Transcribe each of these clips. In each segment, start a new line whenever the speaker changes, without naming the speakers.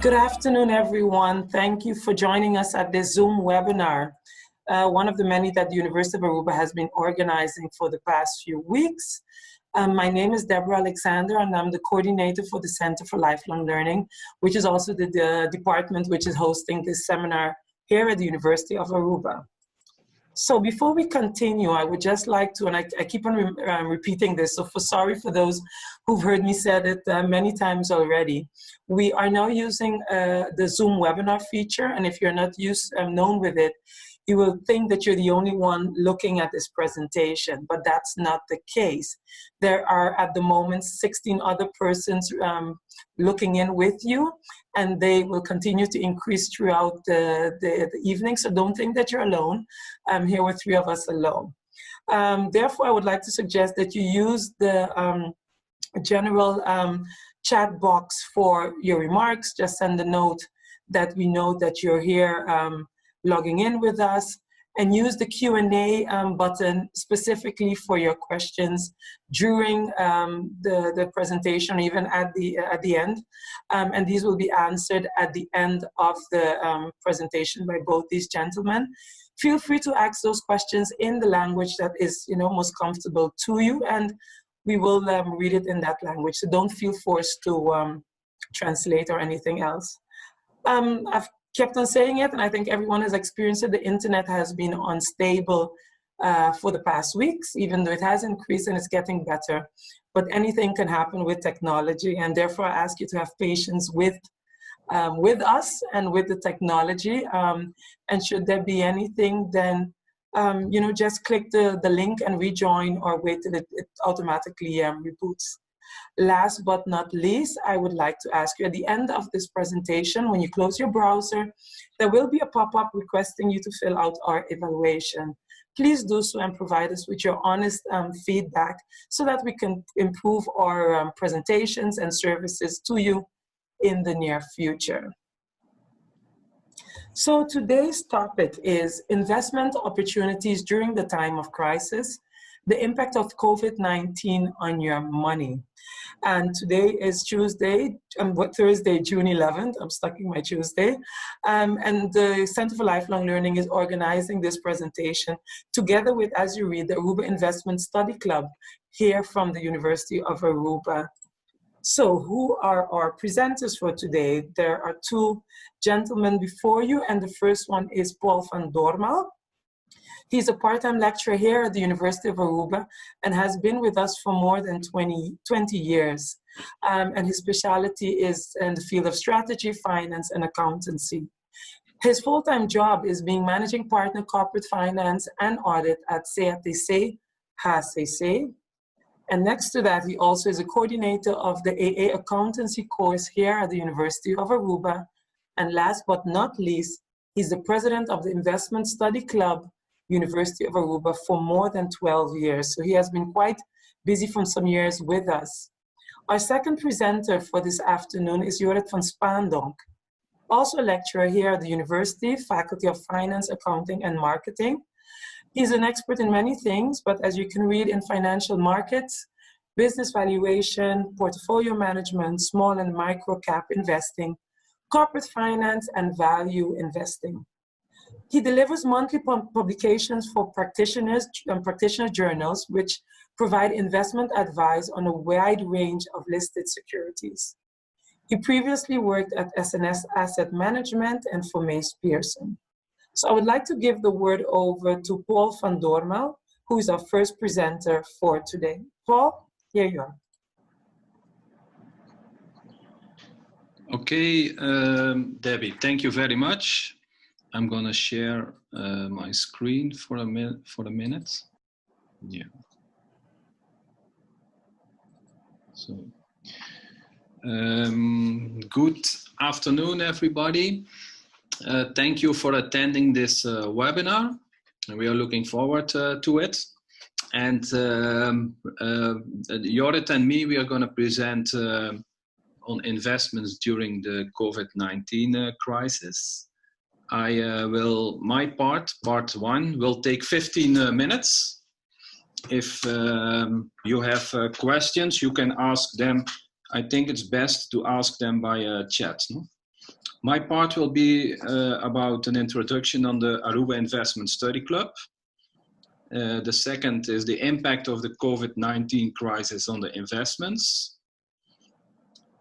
Good afternoon, everyone. Thank you for joining us at this Zoom webinar, one of the many that the University of Aruba has been organizing for the past few weeks. My name is Deborah Alexander, and I'm the coordinator for the Center for Lifelong Learning, which is also the department which is hosting this seminar here at the University of Aruba. So before we continue, I would just like to, and I keep on repeating this, so sorry for those who've heard me say it many times already. We are now using the Zoom webinar feature, and if you're not known with it, you will think that you're the only one looking at this presentation, but that's not the case. There are at the moment 16 other persons looking in with you, and they will continue to increase throughout the evening, so don't think that you're alone. I'm here with 3 of us alone. Therefore, I would like to suggest that you use the general chat box for your remarks. Just send a note that we know that you're here logging in with us, and use the Q&A button specifically for your questions during the presentation, or even at the end. And these will be answered at the end of the presentation by both these gentlemen. Feel free to ask those questions in the language that is, most comfortable to you, and we will read it in that language. So don't feel forced to translate or anything else. I've kept on saying it, and I think everyone has experienced it. The internet has been unstable for the past weeks, even though it has increased and it's getting better. But anything can happen with technology, and therefore I ask you to have patience with us and with the technology. And should there be anything, then just click the link and rejoin, or wait till it automatically reboots. Last but not least, I would like to ask you at the end of this presentation, when you close your browser, there will be a pop-up requesting you to fill out our evaluation. Please do so and provide us with your honest feedback so that we can improve our presentations and services to you in the near future. So today's topic is investment opportunities during the time of crisis, the impact of COVID-19 on your money. And today is Thursday, June 11th. I'm stuck in my Tuesday. And the Center for Lifelong Learning is organizing this presentation together with, as you read, the Aruba Investment Study Club here from the University of Aruba. So who are our presenters for today? There are 2 gentlemen before you, and the first one is Paul Vandormael. He's a part-time lecturer here at the University of Aruba and has been with us for more than 20 years. And his specialty is in the field of strategy, finance, and accountancy. His full-time job is being managing partner corporate finance and audit at CATC, HCC. And next to that, he also is a coordinator of the AA accountancy course here at the University of Aruba. And last but not least, he's the president of the Investment Study Club, University of Aruba, for more than 12 years. So he has been quite busy for some years with us. Our second presenter for this afternoon is Jorrit Von Spandonk, also a lecturer here at the University, Faculty of Finance, Accounting, and Marketing. He's an expert in many things, but as you can read, in financial markets, business valuation, portfolio management, small and micro cap investing, corporate finance, and value investing. He delivers monthly publications for practitioners and practitioner journals, which provide investment advice on a wide range of listed securities. He previously worked at SNS Asset Management and for Mace Pearson. So I would like to give the word over to Paul Vandormael, who is our first presenter for today. Paul, here you are.
Okay, Debbie, thank you very much. I'm going to share my screen for a minute. Yeah. So, good afternoon, everybody. Thank you for attending this webinar. We are looking forward to it. And Jorrit and me, we are going to present on investments during the COVID-19 crisis. My part 1, will take 15 minutes. If you have questions, you can ask them. I think it's best to ask them by chat. No? My part will be about an introduction on the Aruba Investment Study Club. The second is the impact of the COVID-19 crisis on the investments,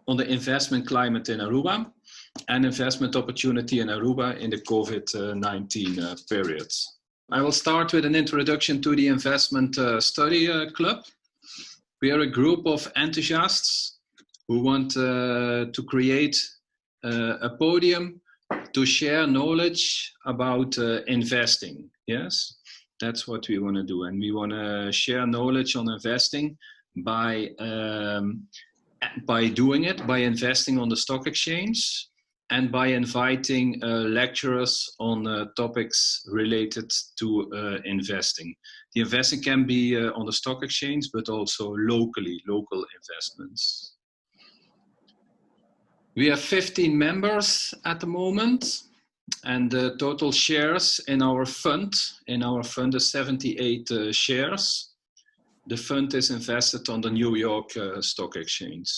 on the investment climate in Aruba, and investment opportunity in Aruba in the COVID-19 period. I will start with an introduction to the Investment Study Club. We are a group of enthusiasts who want to create a podium to share knowledge about investing. Yes, that's what we want to do. And we want to share knowledge on investing by doing it, by investing on the stock exchange, and by inviting lecturers on topics related to investing. The investing can be on the stock exchange, but also locally, local investments. We have 15 members at the moment, and the total shares in our fund is 78 shares. The fund is invested on the New York Stock Exchange.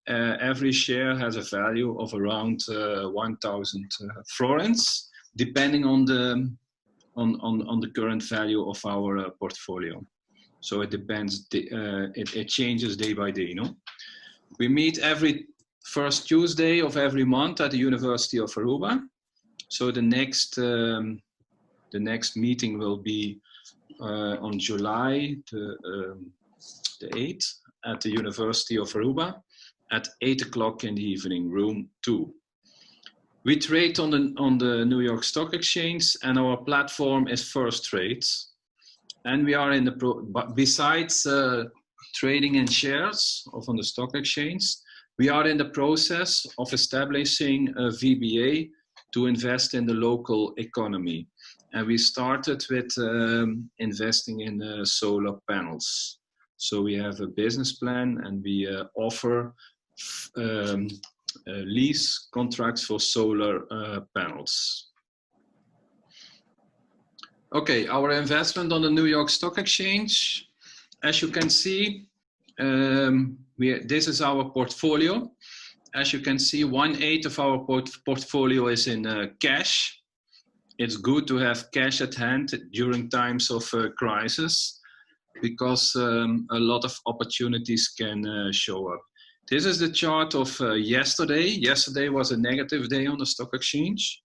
Every share has a value of around 1,000 florins, depending on the current value of our portfolio. So it depends. It changes day by day. No, we meet every first Tuesday of every month at the University of Aruba. So the next meeting will be on July the 8th at the University of Aruba at 8 o'clock in the evening, room 2. We trade on the New York Stock Exchange, and our platform is First Trades. And we are in the besides trading in shares on the stock exchange, we are in the process of establishing a VBA to invest in the local economy. And we started with investing in solar panels. So we have a business plan, and we offer lease contracts for solar panels. Okay, our investment on the New York Stock Exchange. As you can see, this is our portfolio. As you can see, 1/8 of our portfolio is in cash. It's good to have cash at hand during times of crisis, because a lot of opportunities can show up. This is the chart of yesterday. Yesterday was a negative day on the stock exchange,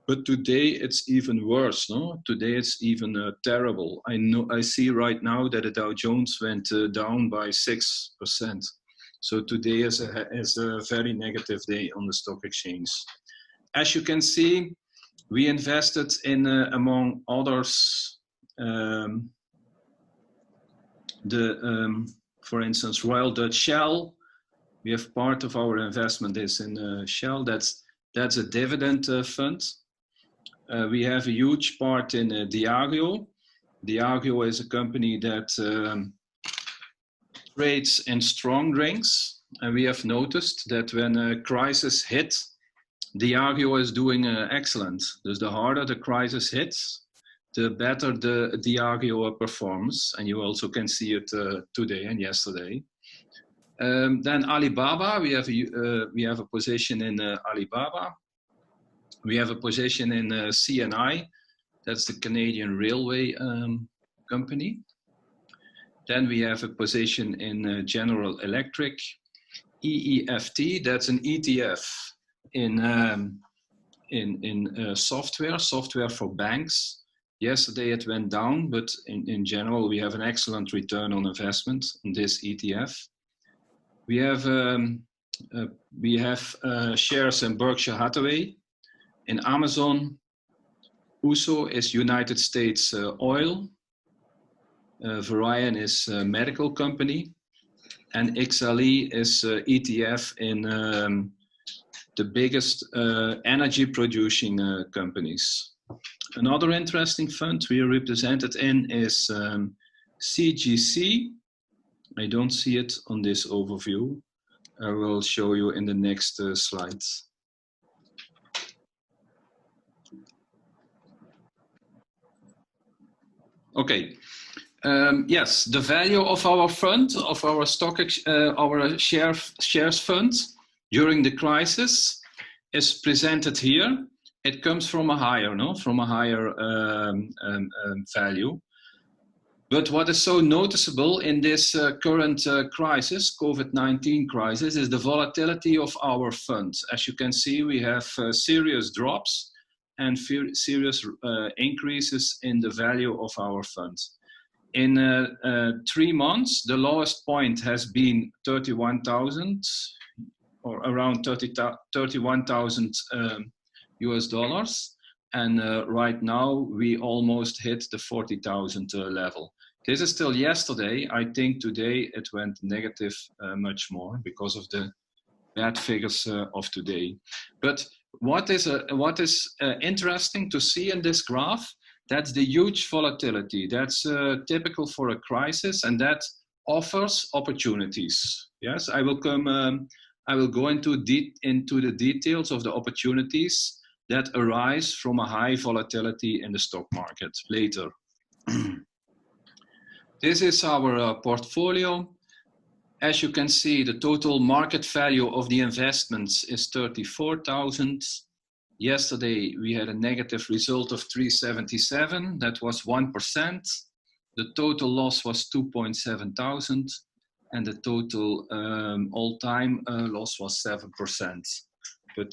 but today it's even worse. No, today it's even terrible. I see right now that the Dow Jones went down by 6%. So today is a very negative day on the stock exchange. As you can see, we invested in, among others, for instance, Royal Dutch Shell. We have part of our investment is in Shell. That's a dividend fund. We have a huge part in Diageo. Diageo is a company that trades in strong drinks, and we have noticed that when a crisis hits, Diageo is doing excellent. Thus, the harder the crisis hits, the better the Diageo performs, and you also can see it today and yesterday. Then Alibaba, we have a position in Alibaba. We have a position in CNI, that's the Canadian Railway company. Then we have a position in General Electric. EEFT, that's an ETF in software for banks. Yesterday it went down, but in general we have an excellent return on investment in this ETF. We have shares in Berkshire Hathaway, in Amazon. USO is United States Oil. Varian is a medical company, and XLE is ETF in the biggest energy producing companies. Another interesting fund we are represented in is CGC. I don't see it on this overview. I will show you in the next slides. Okay. Yes, the value of our fund, of our shares fund during the crisis is presented here, it comes from a higher, value. But what is so noticeable in this current crisis, COVID-19 crisis, is the volatility of our funds. As you can see, we have serious drops and serious increases in the value of our funds. In 3 months, the lowest point has been 31,000 or around 31,000 US dollars. And right now we almost hit the 40,000 level. This is still yesterday. I think today it went negative much more because of the bad figures of today. But what is interesting to see in this graph, that's the huge volatility. That's typical for a crisis, and that offers opportunities. Yes, I will go into the details of the opportunities that arise from a high volatility in the stock market later. This is our portfolio. As you can see, the total market value of the investments is 34,000. Yesterday, we had a negative result of 377. That was 1%. The total loss was 2.7 thousand. And the total all-time loss was 7%. But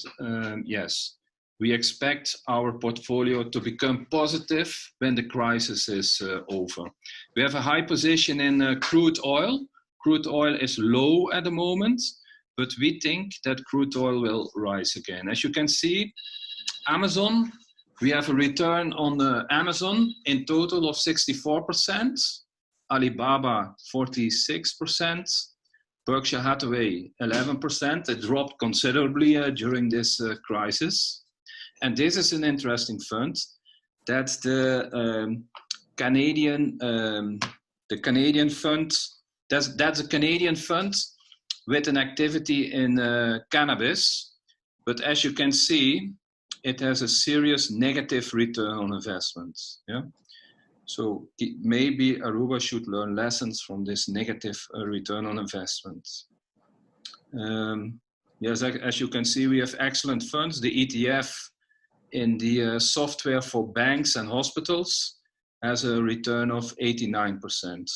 yes, we expect our portfolio to become positive when the crisis is over. We have a high position in crude oil. Crude oil is low at the moment, but we think that crude oil will rise again. As you can see, Amazon, we have a return on Amazon in total of 64%. Alibaba, 46%, Berkshire Hathaway, 11%. It dropped considerably during this crisis. And this is an interesting fund. That's the Canadian fund. That's a Canadian fund with an activity in cannabis. But as you can see, it has a serious negative return on investments. Yeah. So maybe Aruba should learn lessons from this negative return on investments. Yes, as you can see, we have excellent funds. The ETF in the software for banks and hospitals has a return of 89%.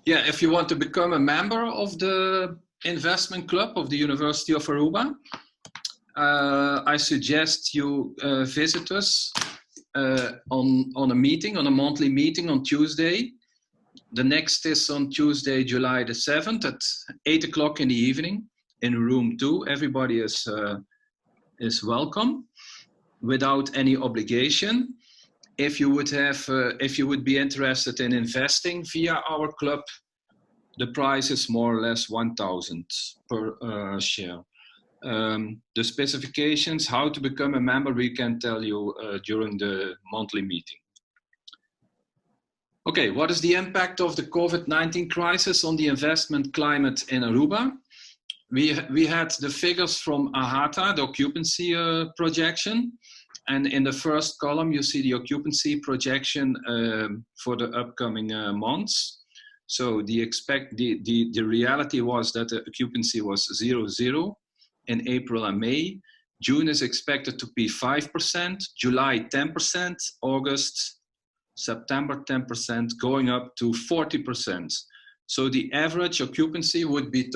Yeah, if you want to become a member of the investment club of the University of Aruba, I suggest you visit us on a meeting, on a monthly meeting on Tuesday. The next is on Tuesday, July the 7th at 8 o'clock in the evening in room 2. Everybody is welcome without any obligation. If you would be interested in investing via our club, the price is more or less 1,000 per share. The specifications, how to become a member, we can tell you during the monthly meeting. Okay, what is the impact of the COVID-19 crisis on the investment climate in Aruba? We had the figures from AHATA, the occupancy projection. And in the first column, you see the occupancy projection for the upcoming months. So the reality was that the occupancy was 0.0 in April and May. June is expected to be 5%, July 10%, August, September 10%, going up to 40%. So the average occupancy would be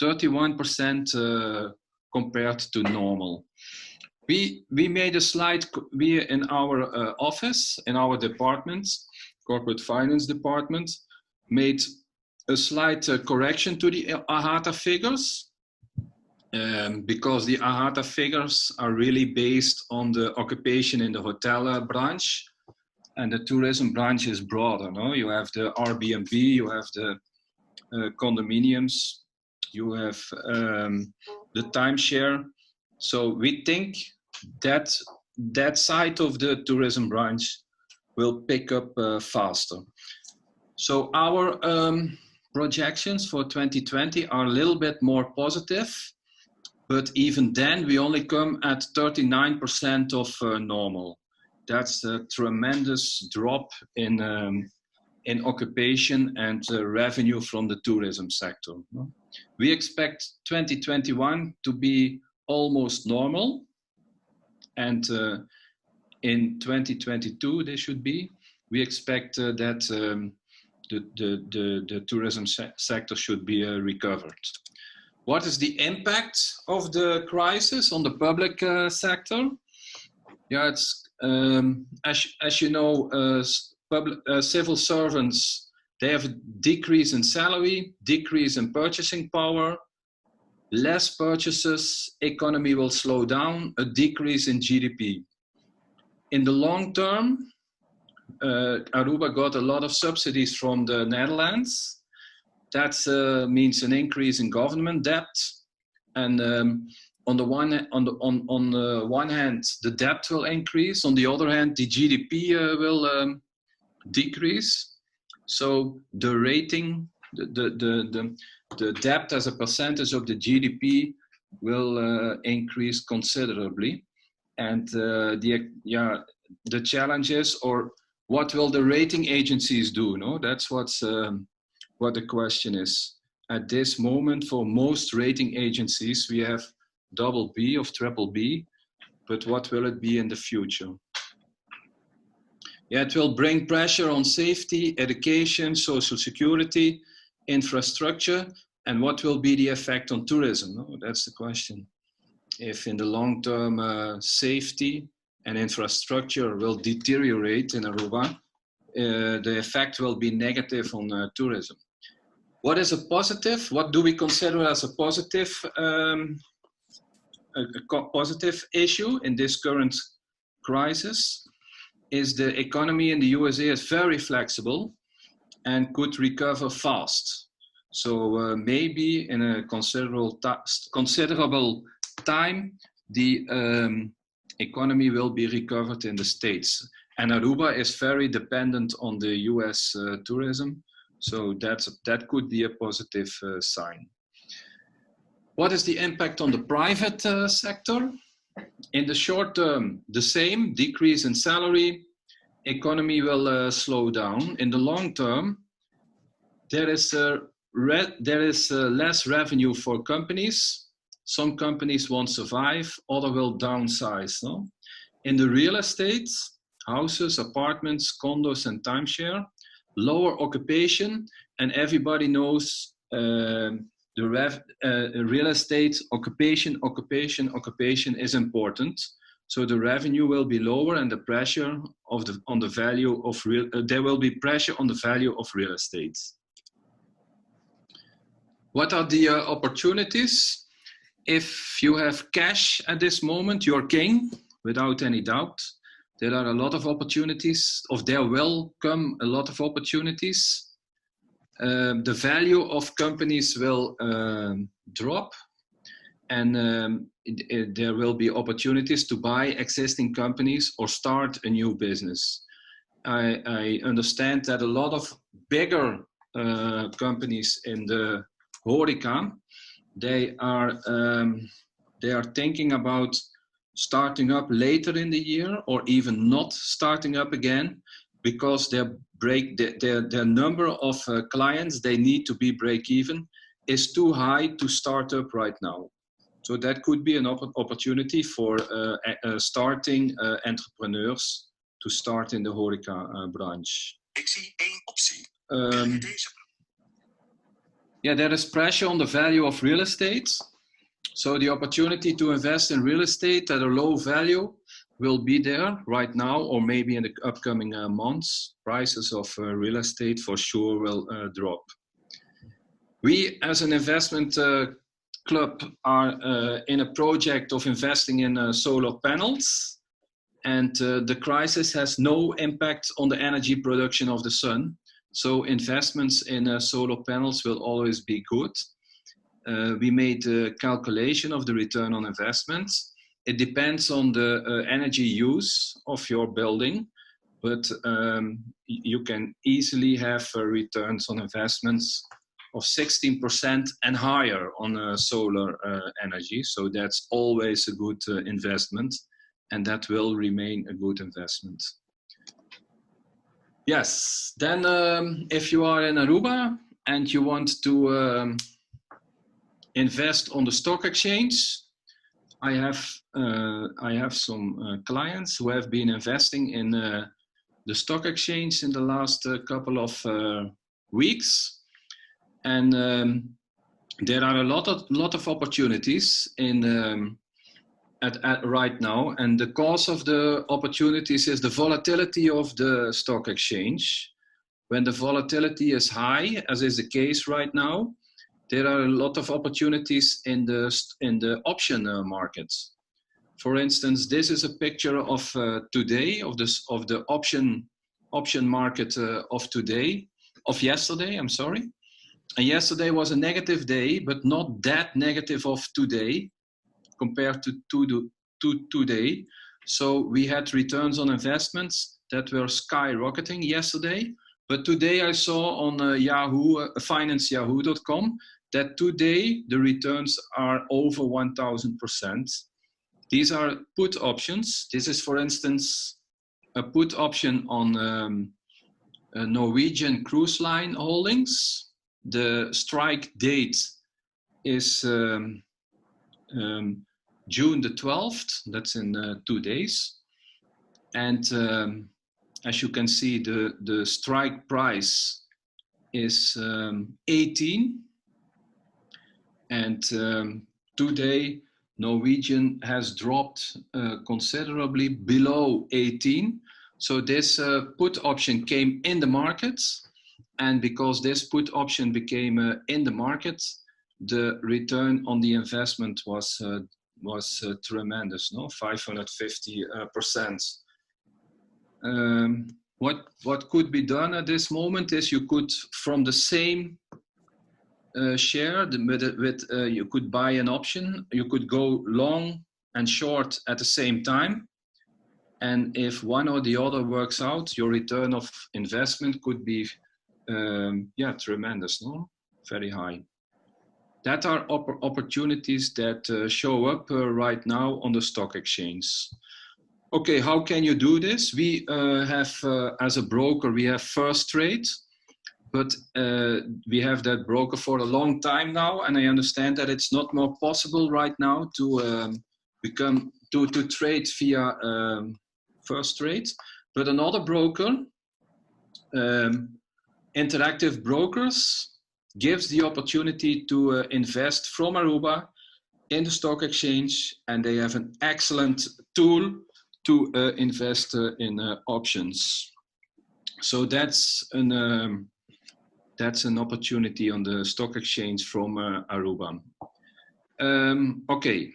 31% compared to normal. We made a slide, we in our office, in our department, corporate finance department, made a slight correction to the AHATA figures. Because the AHATA figures are really based on the occupation in the hotel branch, and the tourism branch is broader. No? You have the Airbnb, you have the condominiums, you have the timeshare. So we think that that side of the tourism branch will pick up faster. So our projections for 2020 are a little bit more positive. But even then, we only come at 39% of normal. That's a tremendous drop in occupation and revenue from the tourism sector. We expect 2021 to be almost normal, and in 2022 they should be. We expect that the tourism sector should be recovered. What is the impact of the crisis on the public sector? Yeah, it's as you know, civil servants, they have a decrease in salary, decrease in purchasing power, less purchases, economy will slow down, a decrease in GDP. In the long term, Aruba got a lot of subsidies from the Netherlands. That means an increase in government debt, and on the one hand, the debt will increase. On the other hand, the GDP will decrease. So the rating, the debt as a percentage of the GDP will increase considerably, and the challenge is, or what will the rating agencies do? No, that's what the question is. At this moment, for most rating agencies, we have BB or BBB, but what will it be in the future? Yeah, it will bring pressure on safety, education, social security, infrastructure, and what will be the effect on tourism? No, that's the question. If in the long term safety and infrastructure will deteriorate in Aruba, the effect will be negative on tourism. What is a positive? What do we consider as a positive issue in this current crisis? Is the economy in the USA is very flexible and could recover fast. So maybe in a considerable time, the economy will be recovered in the States. And Aruba is very dependent on the US tourism. So that could be a positive sign. What is the impact on the private sector? In the short term, the same, decrease in salary, economy will slow down. In the long term, there is less revenue for companies. Some companies won't survive, others will downsize. No? In the real estate, houses, apartments, condos, and timeshare, lower occupation, and everybody knows real estate, occupation is important. So the revenue will be lower, and the pressure on the value of there will be pressure on the value of real estate. What are the opportunities? If you have cash at this moment, you're king, without any doubt. There are a lot of opportunities, there will come a lot of opportunities. The value of companies will drop, and there will be opportunities to buy existing companies or start a new business. I understand that a lot of bigger companies in the Horeca, they are thinking about starting up later in the year, or even not starting up again, because their number of clients they need to be break even is too high to start up right now. So that could be an opportunity for starting entrepreneurs to start in the Horeca branch.
Ik zie één optie.
Yeah, there is pressure on the value of real estate. So the opportunity to invest in real estate at a low value will be there right now, or maybe in the upcoming months. Prices of real estate for sure will drop. We, as an investment club, are in a project of investing in solar panels, and the crisis has no impact on the energy production of the sun. So investments in solar panels will always be good. We made a calculation of the return on investment. It depends on the energy use of your building, but you can easily have returns on investments of 16% and higher on solar energy. So that's always a good investment, and that will remain a good investment. Yes, then if you are in Aruba and you want to invest on the stock exchange. I have some clients who have been investing in the stock exchange in the last couple of weeks, and there are a lot of opportunities in at right now, and the cause of the opportunities is the volatility of the stock exchange. When the volatility is high, as is the case right now, there are a lot of opportunities in the option markets. For instance, this is a picture of today, of the option market of yesterday. I'm sorry. And yesterday was a negative day, but not that negative of today compared to today. So we had returns on investments that were skyrocketing yesterday. But today I saw on FinanceYahoo.com that today the returns are over 1,000%. These are put options. This is, for instance, a put option on Norwegian Cruise Line Holdings. The strike date is June the 12th. That's in 2 days. And as you can see, the strike price is 18. And today, Norwegian has dropped considerably below 18. So this put option came in the market. And because this put option became in the market, the return on the investment was tremendous, no? 550%. What could be done at this moment is you could, from the same share, you could buy an option, you could go long and short at the same time. And if one or the other works out, your return of investment could be tremendous, no? Very high. That are opportunities that show up right now on the stock exchange. Okay, how can you do this? We have, as a broker, we have First Trade, but we have that broker for a long time now, and I understand that it's not more possible right now to to trade via First Trade. But another broker, Interactive Brokers, gives the opportunity to invest from Aruba in the stock exchange, and they have an excellent tool to invest in options. So that's an opportunity on the stock exchange from Aruba. Okay.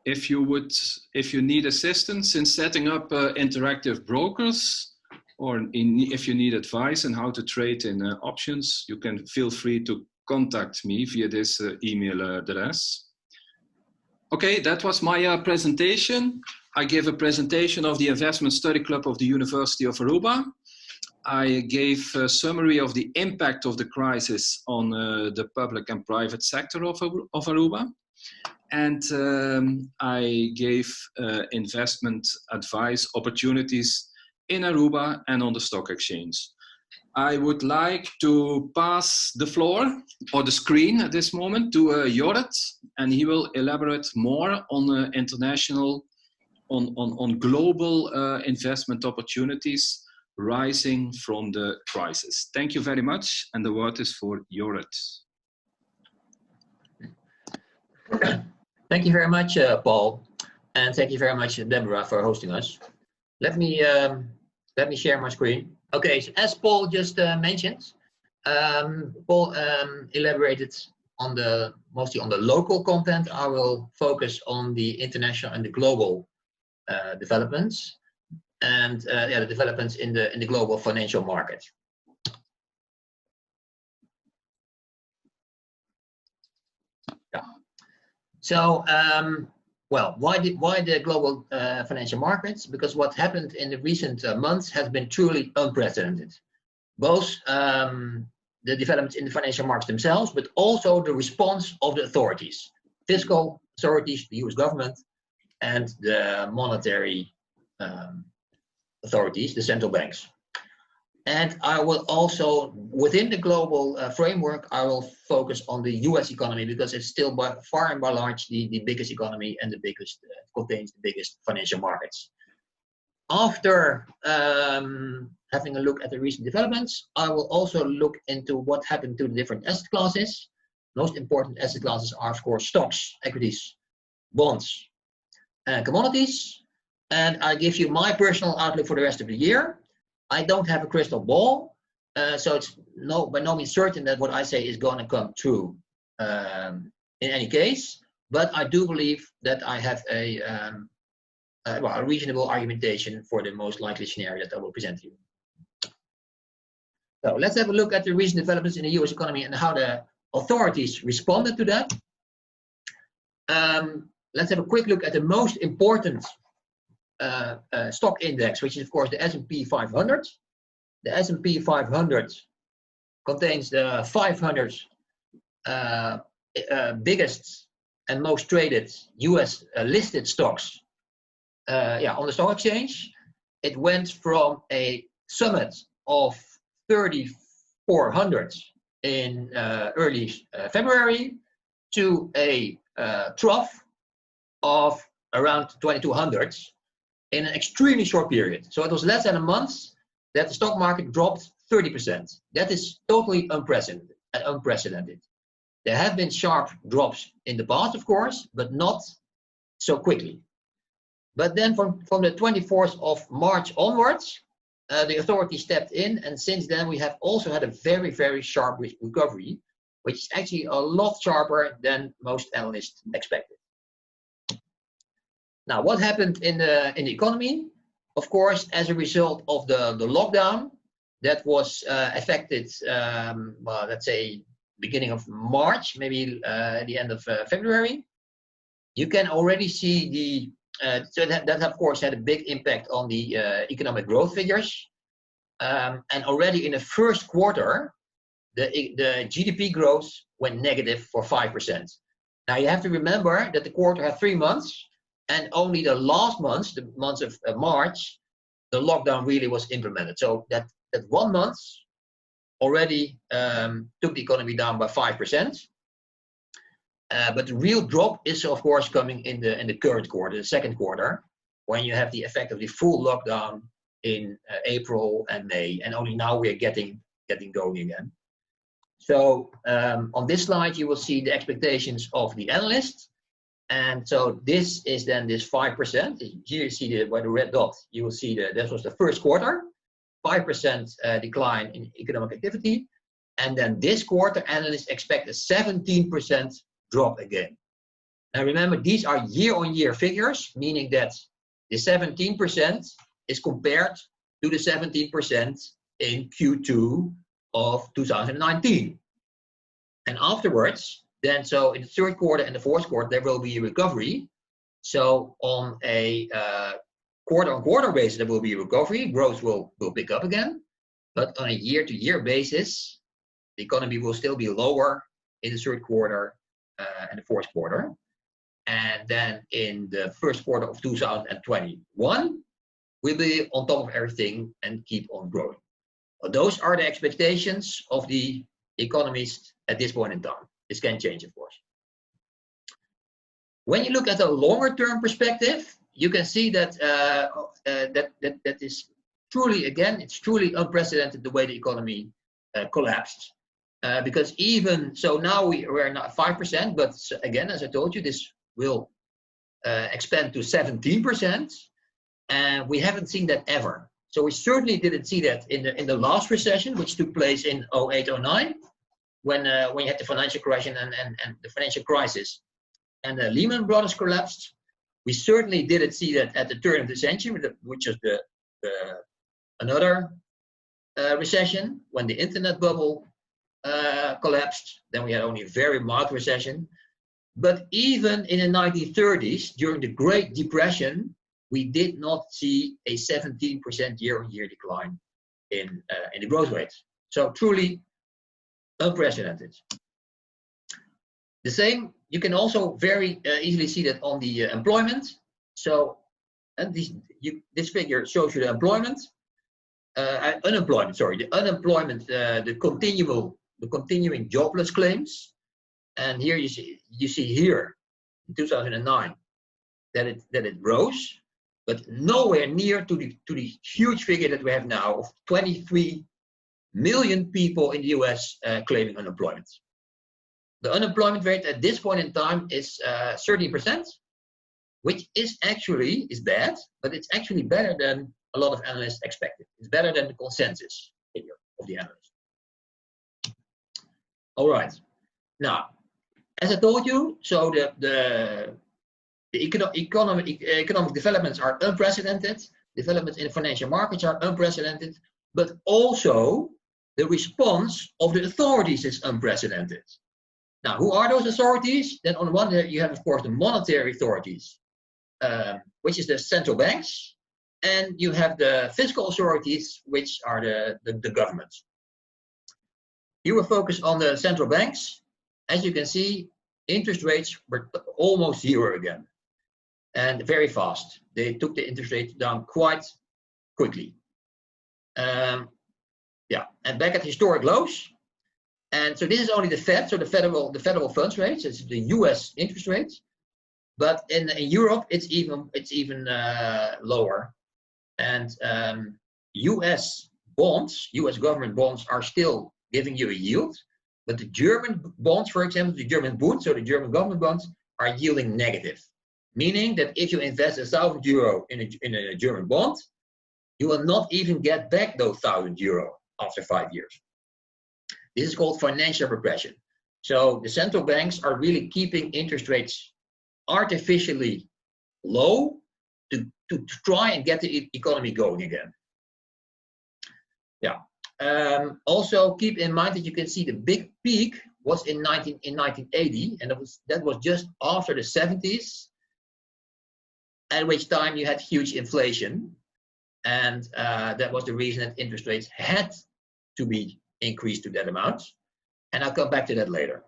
If you need assistance in setting up Interactive Brokers, or if you need advice on how to trade in options, you can feel free to contact me via this email address. Okay, that was my presentation. I gave a presentation of the Investment Study Club of the University of Aruba. I gave a summary of the impact of the crisis on the public and private sector of Aruba. And I gave investment advice opportunities in Aruba and on the stock exchange. I would like to pass the floor or the screen at this moment to Jorrit, and he will elaborate more on international, on global investment opportunities rising from the crisis. Thank you very much, and the word is for Jorrit.
Thank you very much, Paul, and thank you very much, Deborah, for hosting us. Let me share my screen. Okay, so as Paul just mentioned, Paul elaborated on mostly on the local content. I will focus on the international and the global developments, and the developments in the global financial market. Yeah. So, well, why the global financial markets? Because what happened in the recent months has been truly unprecedented. Both the developments in the financial markets themselves, but also the response of the authorities, fiscal authorities, the US government, and the monetary authorities, the central banks. And I will also, within the global framework, I will focus on the US economy because it's still by far and by large the biggest economy and the biggest, contains the biggest financial markets. After having a look at the recent developments, I will also look into what happened to the different asset classes. Most important asset classes are, of course, stocks, equities, bonds, and commodities. And I give you my personal outlook for the rest of the year. I don't have a crystal ball, so it's by no means certain that what I say is going to come true in any case. But I do believe that I have a reasonable argumentation for the most likely scenario that I will present to you. So let's have a look at the recent developments in the US economy and how the authorities responded to that. Let's have a quick look at the most important stock index, which is of course the S&P 500. The S&P 500 contains the 500 biggest and most traded US listed stocks on the stock exchange. It went from a summit of 3,400 in early February to a trough of around 2,200 in an extremely short period. So it was less than a month that the stock market dropped 30%. That is totally unprecedented. There have been sharp drops in the past, of course, but not so quickly. But then from the 24th of March onwards, the authorities stepped in, and since then we have also had a very, very sharp recovery, which is actually a lot sharper than most analysts expected. Now, what happened in the economy? Of course, as a result of the lockdown that was affected, let's say beginning of March, maybe at the end of February, you can already see the so that of course had a big impact on the economic growth figures, and already in the first quarter, the GDP growth went negative for 5%. Now you have to remember that the quarter had 3 months. And only the last months, the months of March, the lockdown really was implemented. So that 1 month already took the economy down by 5%. But the real drop is, of course, coming in the current quarter, the second quarter, when you have the effect of the full lockdown in April and May, and only now we're getting going again. So on this slide, you will see the expectations of the analysts. And so this is then this 5%. Here you see by the red dot, you will see this was the first quarter, 5% decline in economic activity. And then this quarter, analysts expect a 17% drop again. Now remember, these are year-on-year figures, meaning that the 17% is compared to the 17% in Q2 of 2019. And afterwards, then so in the third quarter and the fourth quarter, there will be a recovery. So on a quarter-on-quarter basis, there will be a recovery. Growth will pick up again. But on a year-to-year basis, the economy will still be lower in the third quarter and the fourth quarter. And then in the first quarter of 2021, we'll be on top of everything and keep on growing. But those are the expectations of the economists at this point in time. This can change, of course. When you look at a longer-term perspective, you can see that that is truly, again, it's truly unprecedented the way the economy collapsed. Because even so, now we're not 5%, but again, as I told you, this will expand to 17%, and we haven't seen that ever. So we certainly didn't see that in the last recession, which took place in 08-09. When you had the financial crisis and the financial crisis and the Lehman Brothers collapsed, we certainly didn't see that at the turn of the century, which is another recession, when the internet bubble collapsed. Then we had only a very mild recession. But even in the 1930s, during the Great Depression, we did not see a 17% year-on-year decline in the growth rate. So truly unprecedented. The same, you can also very easily see that on the employment. So, and this figure shows you the employment. unemployment, sorry, the unemployment, the continuing jobless claims. And here you see here in 2009 that it rose, but nowhere near to the huge figure that we have now of 23 million people in the US claiming unemployment. The unemployment rate at this point in time is 13%, which is bad, but it's actually better than a lot of analysts expected. It's better than the consensus figure of the analysts. All right. Now, as I told you, so the economic developments are unprecedented. Developments in financial markets are unprecedented, but also the response of the authorities is unprecedented. Now, who are those authorities? Then on the one hand, you have, of course, the monetary authorities, which is the central banks, and you have the fiscal authorities, which are the governments. Here we'll focus on the central banks. As you can see, interest rates were almost zero again, and very fast. They took the interest rate down quite quickly. Yeah, and back at historic lows. And so this is only the Fed, so the federal funds rates. It's the U.S. interest rates, but in Europe it's even lower. And U.S. bonds, U.S. government bonds, are still giving you a yield, but the German bonds, for example, the German Bund, so the German government bonds, are yielding negative, meaning that if you invest €1,000 in a German bond, you will not even get back those €1,000 after 5 years. This is called financial repression. So the central banks are really keeping interest rates artificially low to try and get the economy going again. Yeah. Also keep in mind that you can see the big peak was in 1980, and that was just after the 70s, at which time you had huge inflation, and that was the reason that interest rates had to be increased to that amount, and I'll come back to that later.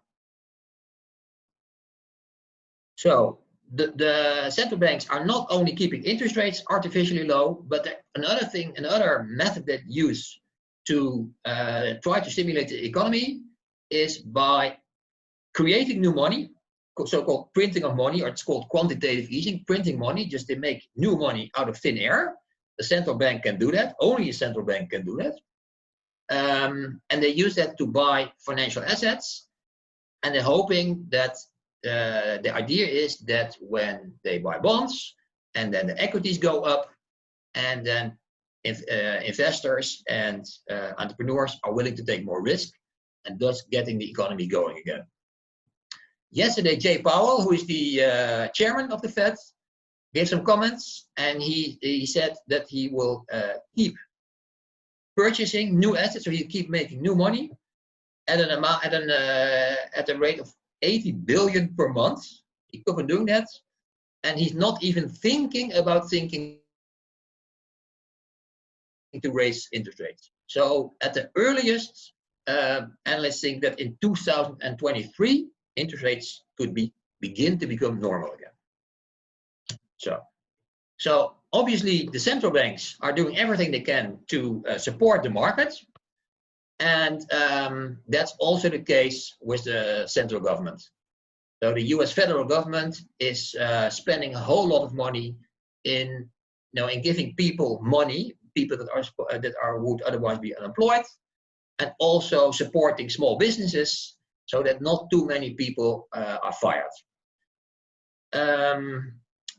So the central banks are not only keeping interest rates artificially low, but another method that use to try to stimulate the economy is by creating new money, so-called printing of money, or it's called quantitative easing, printing money. Just they make new money out of thin air. The central bank can do that. Only a central bank can do that. And they use that to buy financial assets, and they're hoping that the idea is that when they buy bonds and then the equities go up, and then investors and entrepreneurs are willing to take more risk, and thus getting the economy going again. Yesterday, Jay Powell, who is the chairman of the Fed, gave some comments, and he said that he will keep purchasing new assets, so he keep making new money at an amount at a rate of 80 billion per month. He kept on doing that, and he's not even thinking to raise interest rates. So at the earliest, analysts think that in 2023 interest rates could begin to become normal again. So obviously the central banks are doing everything they can to support the market, and that's also the case with the central government. So the U.S. federal government is spending a whole lot of money in giving people money, people that would otherwise be unemployed, and also supporting small businesses so that not too many people are fired.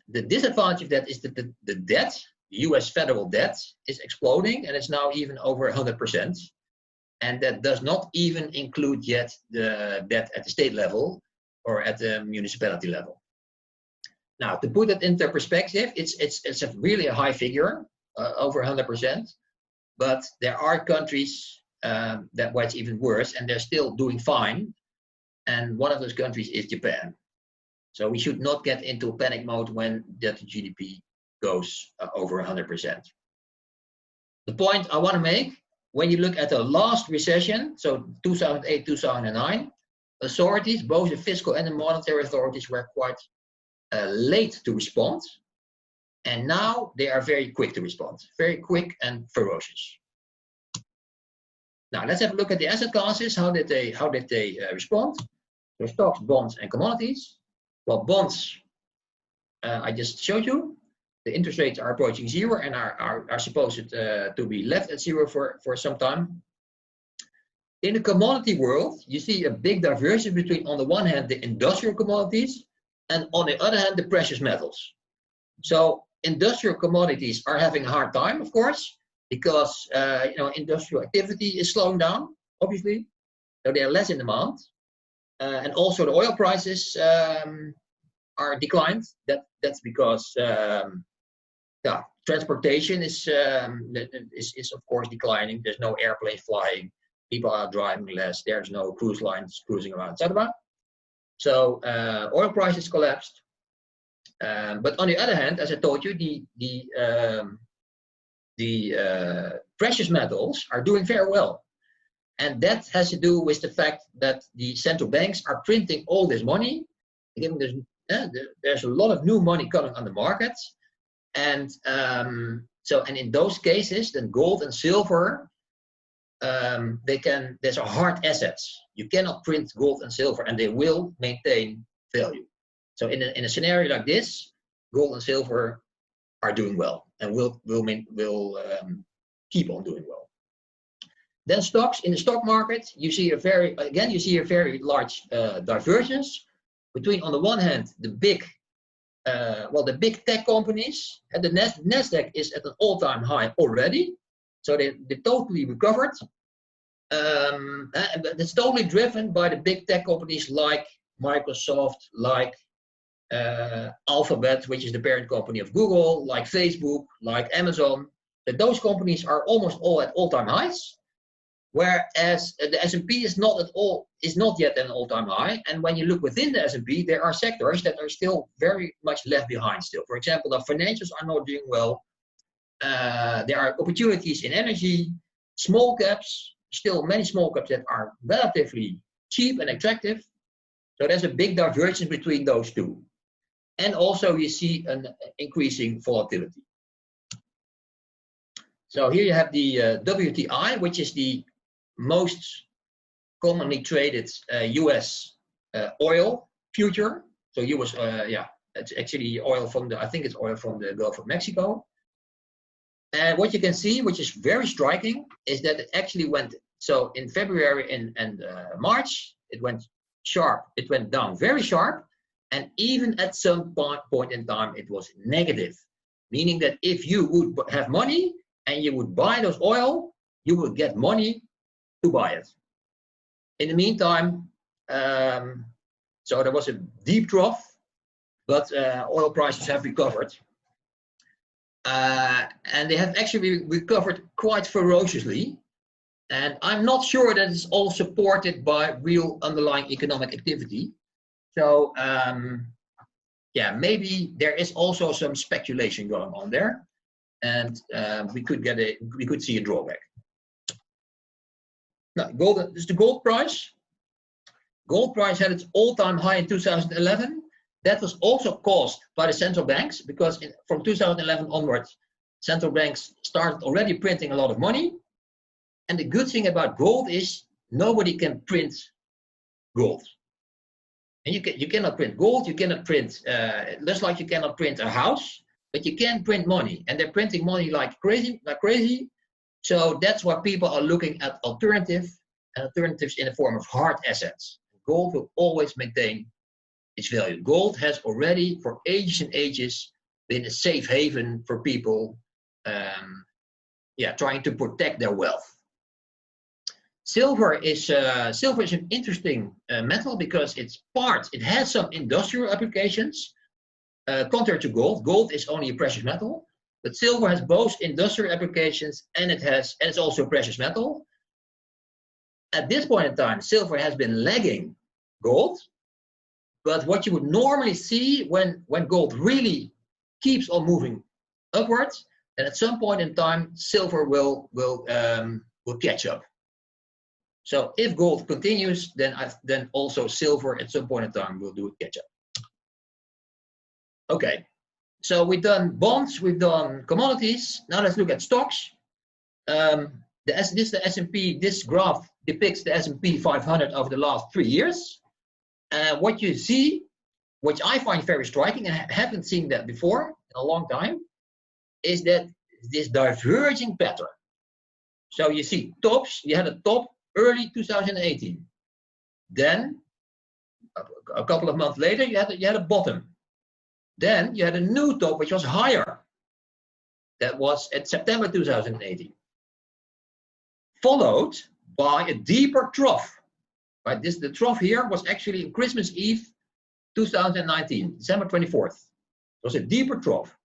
The disadvantage of that is that the debt, the US federal debt, is exploding, and it's now even over 100%. And that does not even include yet the debt at the state level or at the municipality level. Now, to put it into perspective, it's a really a high figure, over 100%. But there are countries where it's even worse, and they're still doing fine. And one of those countries is Japan. So we should not get into a panic mode when debt to GDP goes over 100%. The point I want to make, when you look at the last recession, so 2008, 2009, authorities, both the fiscal and the monetary authorities, were quite late to respond. And now they are very quick to respond, very quick and ferocious. Now let's have a look at the asset classes. How did they respond? So stocks, bonds, and commodities. Well, bonds, I just showed you. The interest rates are approaching zero and are supposed to be left at zero for some time. In the commodity world, you see a big divergence between, on the one hand, the industrial commodities, and on the other hand, the precious metals. So industrial commodities are having a hard time, of course, because industrial activity is slowing down, obviously. So they are less in demand, and also the oil prices are declined. That's because transportation is of course declining. There's no airplane flying. People are driving less. There's no cruise lines cruising around, etc. So oil prices collapsed. But on the other hand, as I told you, the precious metals are doing very well, and that has to do with the fact that the central banks are printing all this money. Again, there's a lot of new money coming on the market, and and in those cases, then gold and silver. There's a hard assets. You cannot print gold and silver, and they will maintain value. So in a scenario like this, gold and silver are doing well and will keep on doing well. Then stocks. In the stock market, you see a very large divergence between, on the one hand, the big tech companies, and the Nasdaq is at an all-time high already. So they totally recovered. It's totally driven by the big tech companies like Microsoft, like Alphabet, which is the parent company of Google, like Facebook, like Amazon. That those companies are almost all at all-time highs, whereas the S&P is not yet at an all-time high. And when you look within the S&P, there are sectors that are still very much left behind still. For example, the financials are not doing well. There are opportunities in energy, small caps, still many small caps that are relatively cheap and attractive. So there's a big divergence between those two. And also you see an increasing volatility. So here you have the WTI, which is the most commonly traded US oil future. So US, it's actually oil from I think it's oil from the Gulf of Mexico. And what you can see, which is very striking, is that it actually went, so in February and March, it went sharp. It went down very sharp. And even at some point in time, it was negative. Meaning that if you would have money and you would buy those oil, you would get money to buy it. In the meantime, so there was a deep trough, but oil prices have recovered. And they have actually recovered quite ferociously. And I'm not sure that it's all supported by real underlying economic activity. So maybe there is also some speculation going on there, and we could see a drawback. Now, gold. This is the gold price. Gold price had its all-time high in 2011. That was also caused by the central banks, because from 2011 onwards, central banks started already printing a lot of money. And the good thing about gold is nobody can print gold. And you cannot print gold, you cannot print, just like you cannot print a house, but you can print money. And they're printing money like crazy. So that's why people are looking at alternatives in the form of hard assets. Gold will always maintain its value. Gold has already, for ages and ages, been a safe haven for people trying to protect their wealth. Silver is an interesting metal because it has some industrial applications, contrary to gold. Gold is only a precious metal, but silver has both industrial applications and it's also a precious metal. At this point in time, silver has been lagging gold, but what you would normally see when gold really keeps on moving upwards, and at some point in time, silver will catch up. So if gold continues, then also silver at some point in time will do a catch up. Okay, so we've done bonds, we've done commodities. Now let's look at stocks. the S&P, this graph depicts the S&P 500 over the last 3 years. What you see, which I find very striking, and I haven't seen that before in a long time, is that this diverging pattern. So you see tops, you had a top early 2018. Then, a couple of months later, you had a bottom. Then you had a new top, which was higher. That was at September 2018. Followed by a deeper trough. Right? The trough here was actually on Christmas Eve 2019, December 24th. It was a deeper trough.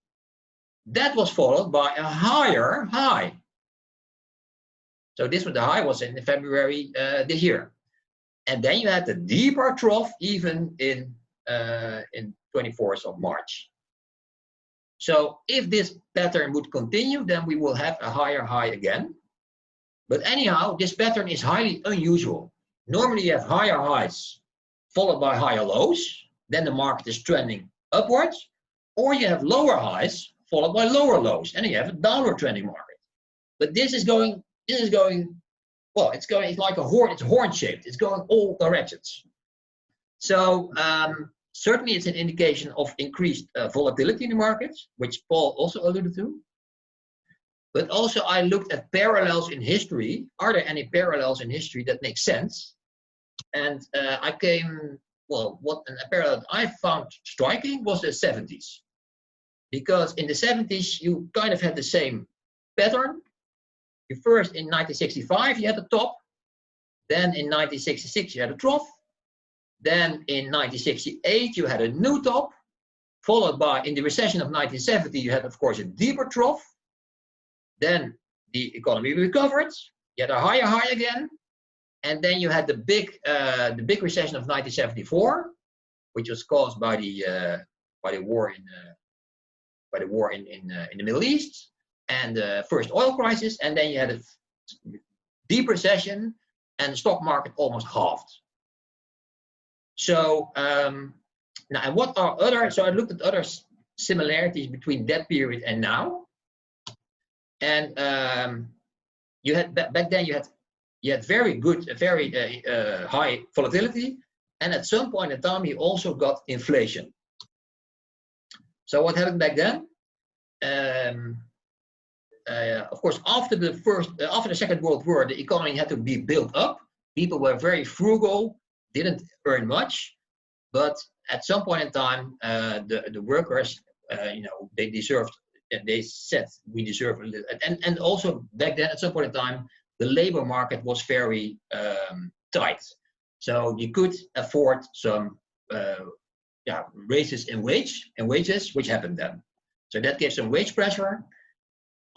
That was followed by a higher high. So the high was in February this year. And then you had the deeper trough even in 24th of March. So if this pattern would continue, then we will have a higher high again. But anyhow, this pattern is highly unusual. Normally you have higher highs followed by higher lows, then the market is trending upwards, or you have lower highs followed by lower lows, and you have a downward trending market. But this is going, well, it's like a horn, it's horn shaped, it's going all directions. So certainly it's an indication of increased volatility in the markets, which Paul also alluded to. But also I looked at parallels in history. Are there any parallels in history that make sense? And I came, well, a parallel I found striking was the 70s. Because in the 70s, you kind of had the same pattern. You first, in 1965, you had a top. Then in 1966, you had a trough. Then in 1968, you had a new top. Followed by, in the recession of 1970, you had, of course, a deeper trough. Then the economy recovered. You had a higher high again. And then you had the big recession of 1974, which was caused by the war in the Middle East and the first oil crisis. And then you had a deep recession, and the stock market almost halved. So now, and what are other? So I looked at other similarities between that period and now. And you had back then you had very good, very high volatility, and at some point in time you also got inflation. So what happened back then? Of course, after the Second World War, the economy had to be built up. People were very frugal, didn't earn much, but at some point in time, the workers, they deserved. They said we deserve a little, and also back then at some point in time the labor market was very tight, so you could afford some raises in wages, which happened then. So that gave some wage pressure.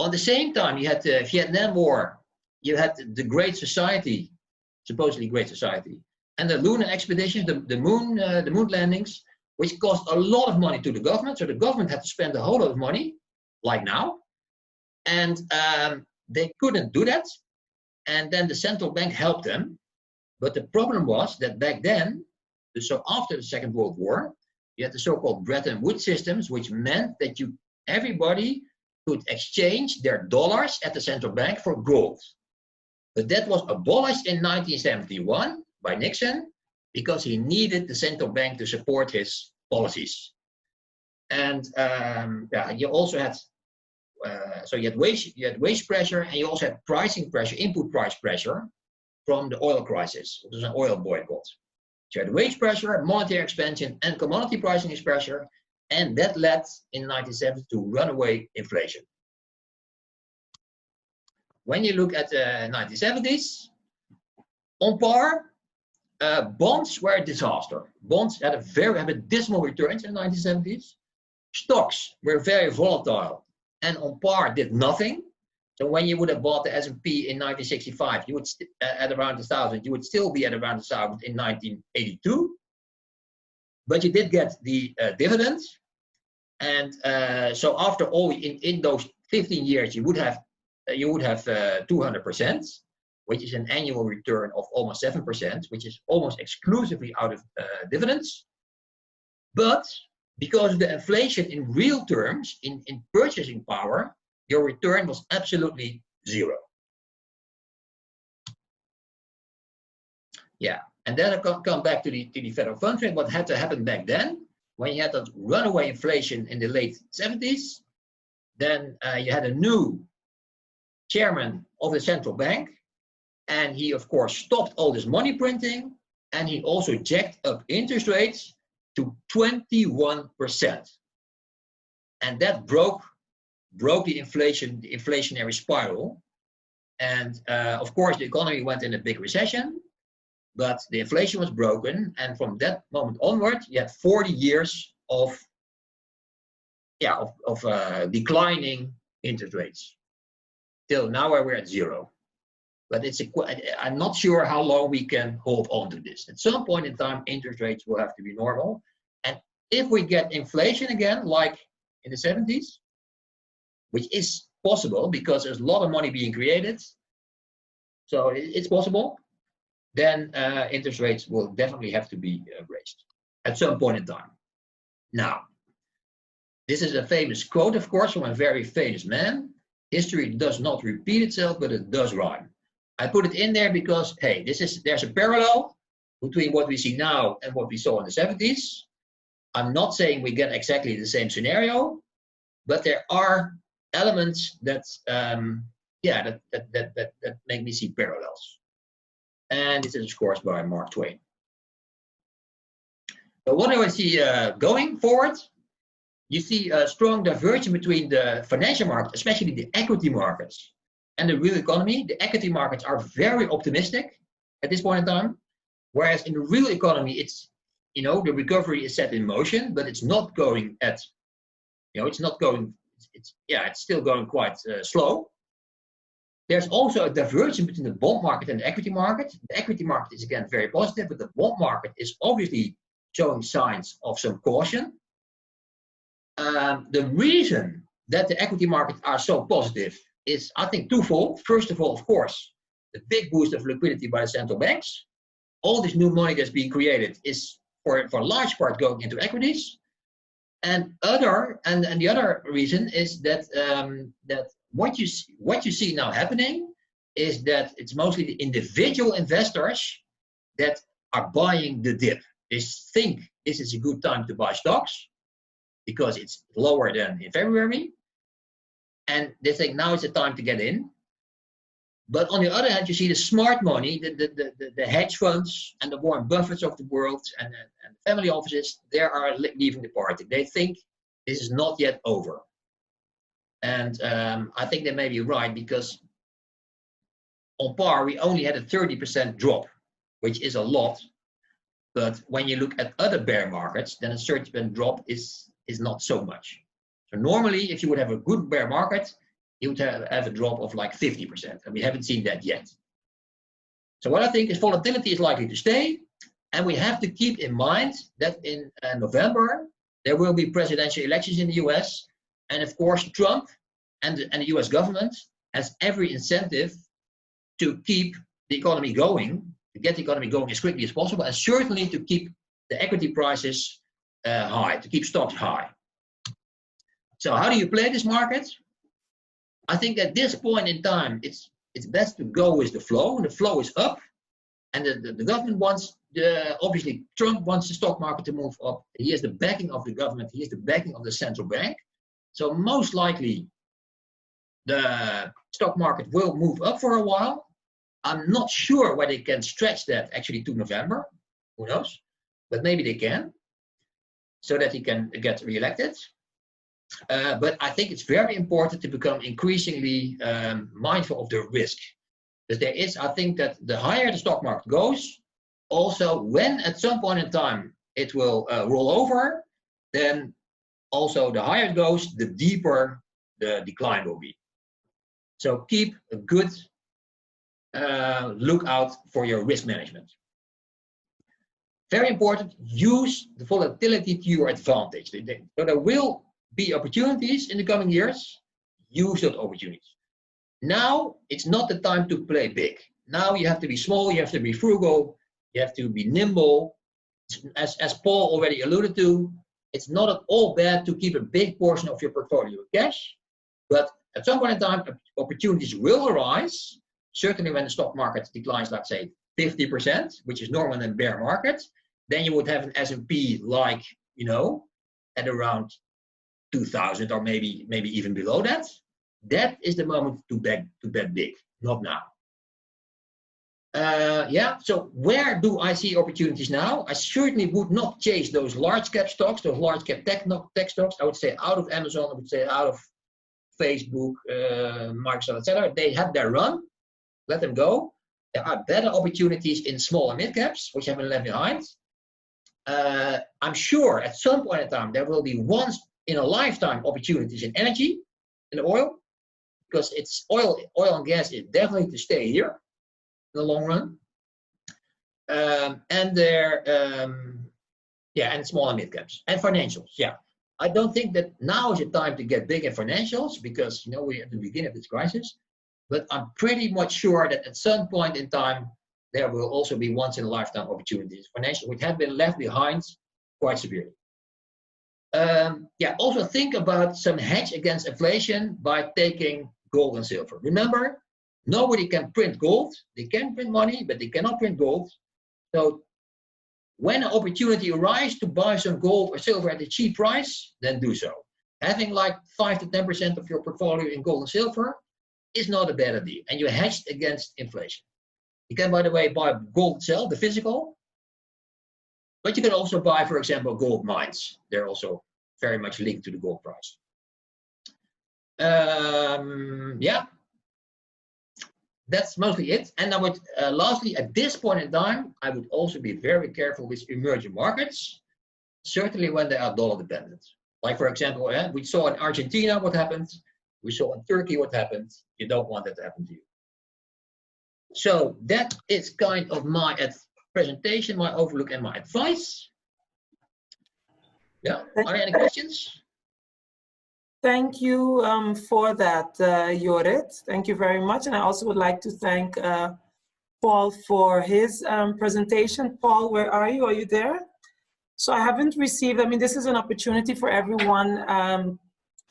On the same time, you had the Vietnam War, you had the Great Society, supposedly Great Society, and the lunar expeditions, the moon landings, which cost a lot of money to the government. So the government had to spend a whole lot of money, like now, and they couldn't do that. And then the central bank helped them. But the problem was that back then, so after the Second World War, you had the so-called Bretton Woods systems, which meant that everybody could exchange their dollars at the central bank for gold. But that was abolished in 1971 by Nixon because he needed the central bank to support his policies. And you also had so you had wage pressure, and you also had pricing pressure, input price pressure from the oil crisis. It was an oil boycott. So you had wage pressure, monetary expansion, and commodity pricing pressure, and that led in 1970 to runaway inflation. When you look at the 1970s, on par, bonds were a disaster. Bonds had a dismal returns in the 1970s. Stocks were very volatile, and on par did nothing. So when you would have bought the S&P in 1965, you would at around 1,000. You would still be at around 1,000 in 1982. But you did get the dividends, and so after all, in those 15 years, you would have 200%, which is an annual return of almost 7%, which is almost exclusively out of dividends. But because of the inflation in real terms, in purchasing power, your return was absolutely zero. Yeah, and then I come back to the federal funds rate. What had to happen back then, when you had that runaway inflation in the late 70s, then you had a new chairman of the central bank, and he of course stopped all this money printing, and he also jacked up interest rates to 21%, and that broke the inflationary spiral, and of course the economy went in a big recession, but the inflation was broken, and from that moment onward you had 40 years of declining interest rates till now, where we're at zero. But I'm not sure how long we can hold on to this. At some point in time, interest rates will have to be normal. And if we get inflation again, like in the 70s, which is possible because there's a lot of money being created, so it's possible, then interest rates will definitely have to be raised at some point in time. Now, this is a famous quote, of course, from a very famous man. History does not repeat itself, but it does rhyme. I put it in there because, hey, there's a parallel between what we see now and what we saw in the 70s. I'm not saying we get exactly the same scenario, but there are elements that make me see parallels. And this is, of course, by Mark Twain. So what do I see going forward? You see a strong divergence between the financial market, especially the equity markets, and the real economy. The equity markets are very optimistic at this point in time, whereas in the real economy, it's, the recovery is set in motion, but it's not going at, it's still going quite slow. There's also a divergence between the bond market and the equity market. The equity market is again very positive, but the bond market is obviously showing signs of some caution. The reason that the equity markets are so positive is, I think, twofold. First of all, of course, the big boost of liquidity by the central banks. All this new money that's being created is, for a large part, going into equities. And the other reason is that what you see now happening is that it's mostly the individual investors that are buying the dip. They think this is a good time to buy stocks because it's lower than in February, and they think now is the time to get in. But on the other hand, you see the smart money, the hedge funds and the Warren Buffetts of the world and family offices, they are leaving the party. They think this is not yet over. And I think they may be right, because on par, we only had a 30% drop, which is a lot. But when you look at other bear markets, then a 30% drop is not so much. So normally, if you would have a good bear market, you would have a drop of like 50%, and we haven't seen that yet. So what I think is volatility is likely to stay, and we have to keep in mind that in November, there will be presidential elections in the US, and of course, Trump and the US government has every incentive to keep the economy going, to get the economy going as quickly as possible, and certainly to keep the equity prices high, to keep stocks high. So how do you play this market? I think at this point in time, it's best to go with the flow. The flow is up, and the government wants, obviously Trump wants the stock market to move up. He has the backing of the government. He has the backing of the central bank. So most likely, the stock market will move up for a while. I'm not sure whether they can stretch that actually to November. Who knows? But maybe they can, so that he can get reelected. But I think it's very important to become increasingly mindful of the risk. Because I think that the higher the stock market goes, also when at some point in time it will roll over, then also the higher it goes, the deeper the decline will be. So keep a good lookout for your risk management. Very important, use the volatility to your advantage. So there will be opportunities in the coming years, use those opportunities. Now, it's not the time to play big. Now you have to be small, you have to be frugal, you have to be nimble. As Paul already alluded to, it's not at all bad to keep a big portion of your portfolio in cash, but at some point in time, opportunities will arise, certainly when the stock market declines, let's say 50%, which is normal in bear market, then you would have an S&P like, you know, at around 2000 or maybe even below that. That is the moment to bet big, not now. Yeah, so where do I see opportunities now? I certainly would not chase those large cap stocks, those large cap tech stocks. I would say out of Amazon, I would say out of Facebook, Microsoft, etc. They have their run, let them go. There are better opportunities in small and mid caps, which have been left behind. I'm sure at some point in time there will be once in a lifetime opportunities in energy, in oil, because it's oil and gas is definitely to stay here in the long run. And small and mid caps and financials. Yeah, I don't think that now is the time to get big in financials because, you know, we're at the beginning of this crisis. But I'm pretty much sure that at some point in time there will also be once in a lifetime opportunities, financial, which have been left behind quite severely. Yeah, also think about some hedge against inflation by taking gold and silver. Remember, nobody can print gold. They can print money, but they cannot print gold. So when an opportunity arises to buy some gold or silver at a cheap price, then do so. Having like 5 to 10% of your portfolio in gold and silver is not a bad idea. And you're hedged against inflation. You can, by the way, buy gold itself, the physical, but you can also buy, for example, gold mines. They're also very much linked to the gold price. Yeah, that's mostly it. And I would, lastly, at this point in time, I would also be very careful with emerging markets, certainly when they are dollar dependent. Like, for example, we saw in Argentina what happened. We saw in Turkey what happened. You don't want that to happen to you. So that is kind of my presentation, my overlook, and my advice. Yeah, are there any questions?
Thank you for that, Jorrit. Thank you very much. And I also would like to thank Paul for his presentation. Paul, where are you? Are you there? So I haven't received, I mean, this is an opportunity for everyone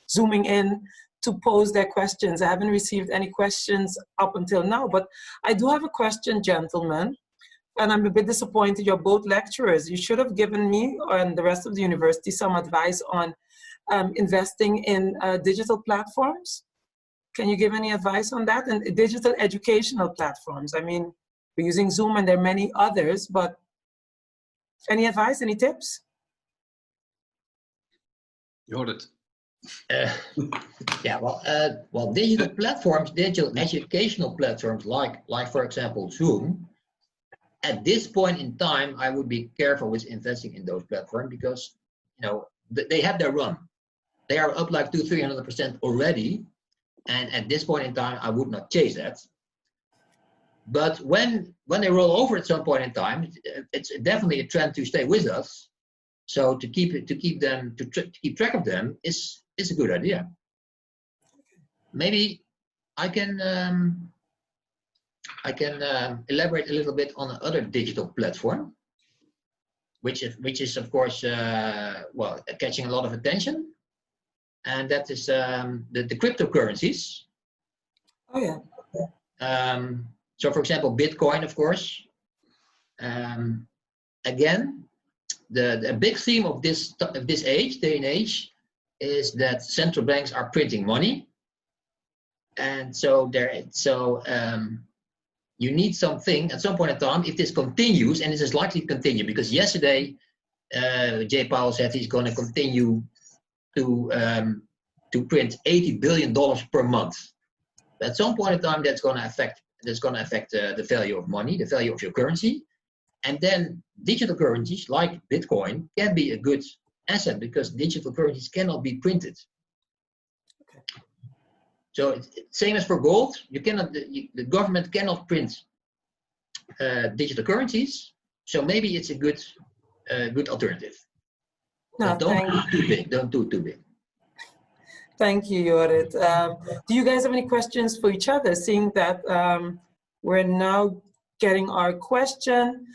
zooming in to pose their questions. I haven't received any questions up until now, but I do have a question, gentlemen, and I'm a bit disappointed. You're both lecturers. You should have given me and the rest of the university some advice on investing in digital platforms. Can you give any advice on that? And digital educational platforms. I mean, we're using Zoom and there are many others, but any advice, any tips?
Jorrit.
Yeah, well, digital platforms, digital educational platforms, like for example Zoom. At this point in time, I would be careful with investing in those platforms because, you know, they have their run. They are up like 200-300% already, and at this point in time, I would not chase that. But when they roll over at some point in time, it's definitely a trend to stay with us. So to keep track of them is a good idea. Maybe I can elaborate a little bit on another digital platform, which is of course catching a lot of attention, and that is the cryptocurrencies.
Oh yeah.
So for example, Bitcoin, of course. Again, the big theme of this day and age is that central banks are printing money, and so you need something at some point in time. If this continues, and this is likely to continue, because yesterday Jay Powell said he's going to continue to print $80 billion per month. At some point in time, that's going to affect the value of money, the value of your currency. And then digital currencies like Bitcoin can be a good asset because digital currencies cannot be printed. Okay. So it's same as for gold. You cannot, the government cannot print digital currencies. So maybe it's a good alternative.
No,
don't do it too big. Don't do it too big.
Thank you, Jorrit. Do you guys have any questions for each other? Seeing that we're now getting our question.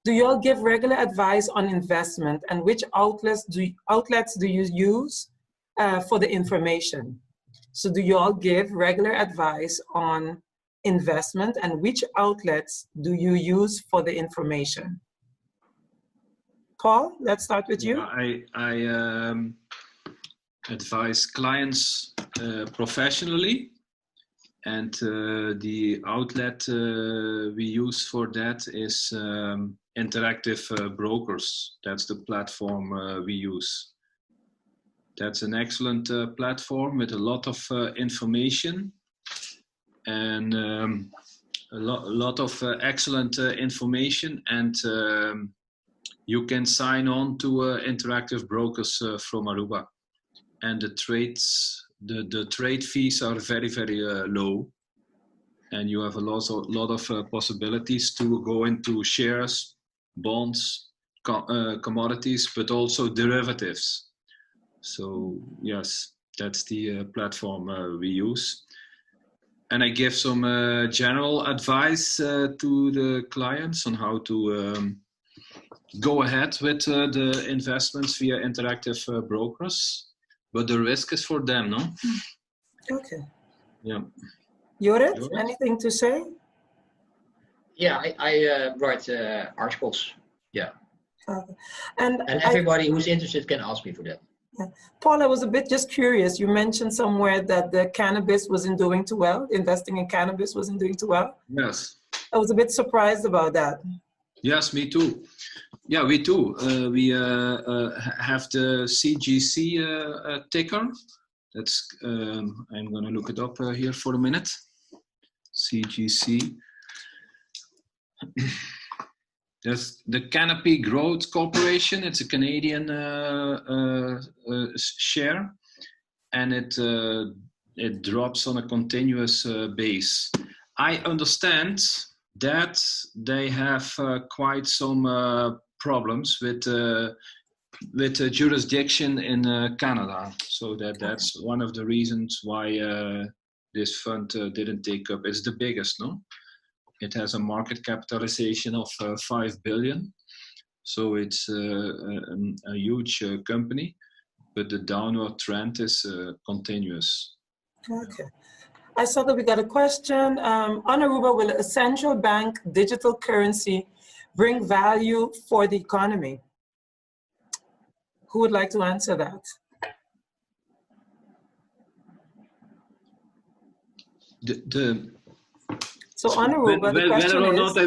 Do you all give regular advice on investment, and which outlets do you use for the information? So do you all give regular advice on investment, and which outlets do you use for the information? Paul, let's start with you.
I advise clients professionally, and the outlet we use for that is Interactive Brokers. That's the platform we use. That's an excellent platform with a lot of information and a lot of excellent information, and you can sign on to Interactive Brokers from Aruba, and the trade fees are very, very low, and you have a lot of possibilities to go into shares, bonds, commodities, but also derivatives. So yes, that's the platform we use. And I give some general advice to the clients on how to go ahead with the investments via Interactive Brokers. But the risk is for them, no?
Okay.
Yeah.
Jorrit, anything to say?
Yeah, I write articles. Yeah.
And
everybody who's interested can ask me for that.
Yeah. Paul, I was a bit just curious. You mentioned somewhere that the cannabis wasn't doing too well. Investing in cannabis wasn't doing too well.
Yes.
I was a bit surprised about that.
Yes, me too. Yeah, we too. We have the CGC ticker. That's I'm going to look it up here for a minute. CGC. There's the Canopy Growth Corporation. It's a Canadian share, and it drops on a continuous base. I understand that they have quite some problems with jurisdiction in Canada. So that's one of the reasons why this fund didn't take up. It's the biggest, no? It has a market capitalization of 5 billion. So it's a huge company, but the downward trend is continuous.
Okay. I saw that we got a question. On Aruba, will a central bank digital currency bring value for the economy? Who would like to answer that? So on Aruba, the question
whether or
is,
not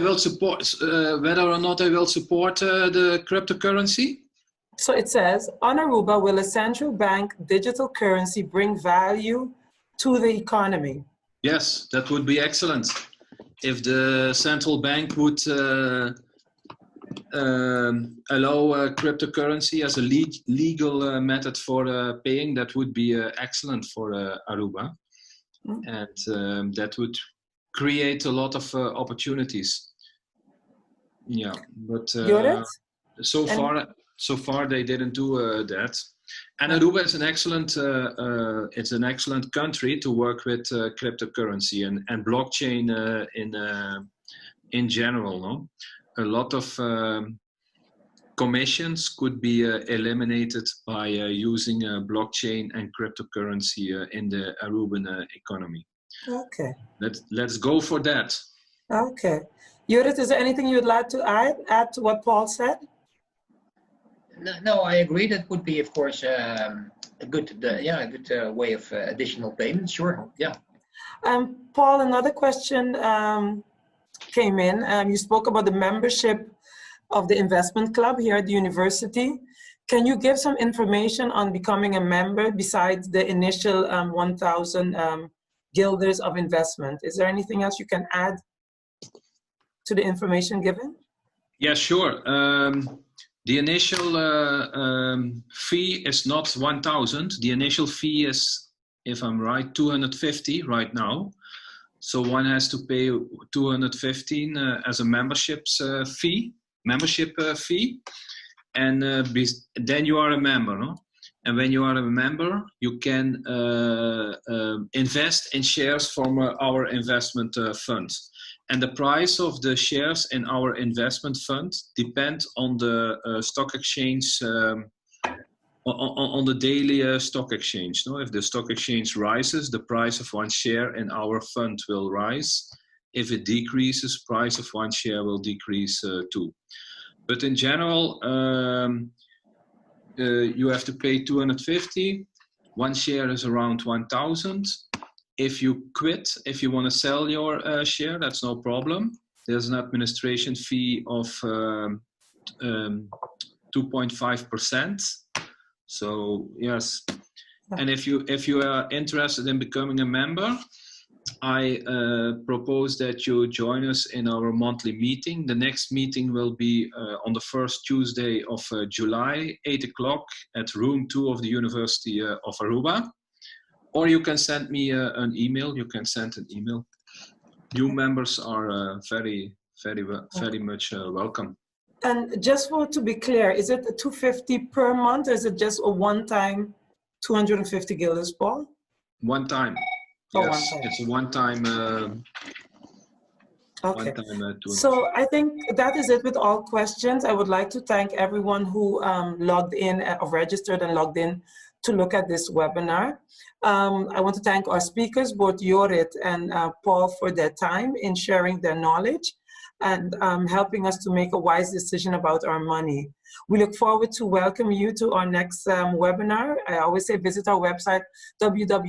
I will support the cryptocurrency.
So it says, on Aruba, will a central bank digital currency bring value to the economy?
Yes, that would be excellent. If the central bank would allow cryptocurrency as a legal method for paying, that would be excellent for Aruba. And that would create a lot of opportunities. Yeah, but so far they didn't do that. And Aruba is an excellent country to work with cryptocurrency and blockchain in general. No, a lot of commissions could be eliminated by using blockchain and cryptocurrency in the Aruban economy.
Okay.
Let's go for that.
Okay. Jorrit, is there anything you'd like to add to what Paul said?
No, I agree. That would be, of course, a good way of additional payment. Sure. Yeah.
Paul, another question came in. You spoke about the membership of the investment club here at the university. Can you give some information on becoming a member besides the initial 1,000 guilders of investment? Is there anything else you can add to the information given?
Yeah, sure. The initial fee is not 1,000. The initial fee is, if I'm right, 250 right now. So one has to pay 215 as a membership fee, and then you are a member. No? And when you are a member, you can invest in shares from our investment fund. And the price of the shares in our investment fund depends on the stock exchange, on the daily stock exchange. No? If the stock exchange rises, the price of one share in our fund will rise. If it decreases, price of one share will decrease too. But in general, you have to pay 250. One share is around 1,000. If you quit, if you want to sell your share, that's no problem. There's an administration fee of 2.5%. So yes, and if you are interested in becoming a member, I propose that you join us in our monthly meeting. The next meeting will be on the first Tuesday of July, 8 o'clock at room 2 of the University of Aruba. Or you can send me an email. You can send an email. New members are very much welcome.
And just to be clear, is it $250 per month, or is it just a one-time 250 guilders, Paul?
One time.
Oh,
Yes,
one time.
it's a one-time.
Okay. So I think that is it with all questions. I would like to thank everyone who logged in or registered and logged in to look at this webinar. I want to thank our speakers, both Jorrit and Paul, for their time in sharing their knowledge and helping us to make a wise decision about our money. We look forward to welcome you to our next webinar. I always say visit our website, www.ua.aw,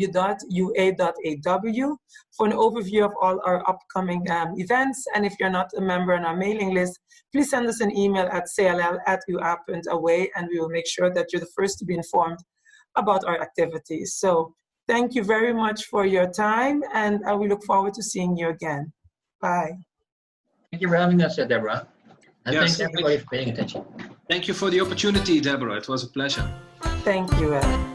for an overview of all our upcoming events. And if you're not a member on our mailing list, please send us an email at cll@ua.aw, and we will make sure that you're the first to be informed about our activities. So thank you very much for your time, and we look forward to seeing you again. Bye.
Thank you for having us, Deborah. And
Yes,
thanks everybody for paying attention.
Thank you for the opportunity, Deborah. It was a pleasure.
Thank you, Ed.